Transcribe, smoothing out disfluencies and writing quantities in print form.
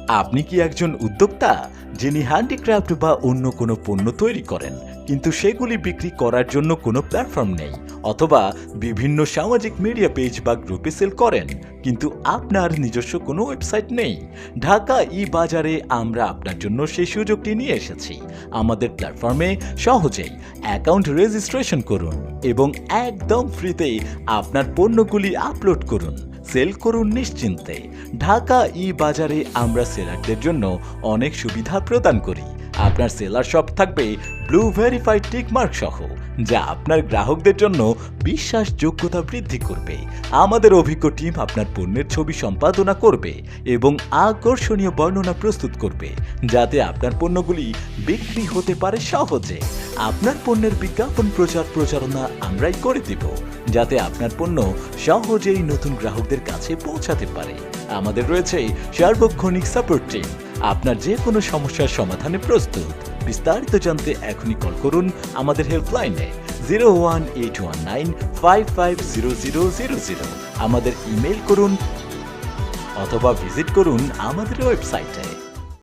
আপনি কি একজন উদ্যোক্তা যিনি হ্যান্ডিক্রাফট বা অন্য কোনো পণ্য তৈরি করেন কিন্তু সেগুলি বিক্রি করার জন্য কোনো প্ল্যাটফর্ম নেই, অথবা বিভিন্ন সামাজিক মিডিয়া পেজ বা গ্রুপে সেল করেন কিন্তু আপনার নিজস্ব কোনো ওয়েবসাইট নেই? ঢাকা ই বাজারে আমরা আপনার জন্য সেই সুযোগটি নিয়ে এসেছি। আমাদের প্ল্যাটফর্মে সহজেই অ্যাকাউন্ট রেজিস্ট্রেশন করুন এবং একদম ফ্রিতে আপনার পণ্যগুলি আপলোড করুন, সেল করুন নিশ্চিন্তে। ঢাকা ই বাজারে আমরা সেলারদের জন্য অনেক সুবিধা প্রদান করি। আপনার সেলার শপ থাকবে ব্লু ভেরিফাইড টিকমার্ক সহ, যা আপনার গ্রাহকদের জন্য বিশ্বাসযোগ্যতা বৃদ্ধি করবে। আমাদের অভিজ্ঞ টিম আপনার পণ্যের ছবি সম্পাদনা করবে এবং আকর্ষণীয় বর্ণনা প্রস্তুত করবে, যাতে আপনার পণ্যগুলি বিক্রি হতে পারে সহজে। আপনার পণ্যের বিজ্ঞাপন প্রচারণা আমরাই করে দিব, যাতে আপনার পণ্য সহজেই নতুন গ্রাহকদের কাছে পৌঁছাতে পারে। আমাদের রয়েছে সার্বক্ষণিক সাপোর্ট টিম, আপনার যে কোনো সমস্যার সমাধানে প্রস্তুত। বিস্তারিত জানতে এখনই কল করুন আমাদের হেল্পলাইনে 01819550000। আমাদের ইমেল করুন অথবা ভিজিট করুন আমাদের ওয়েবসাইটে।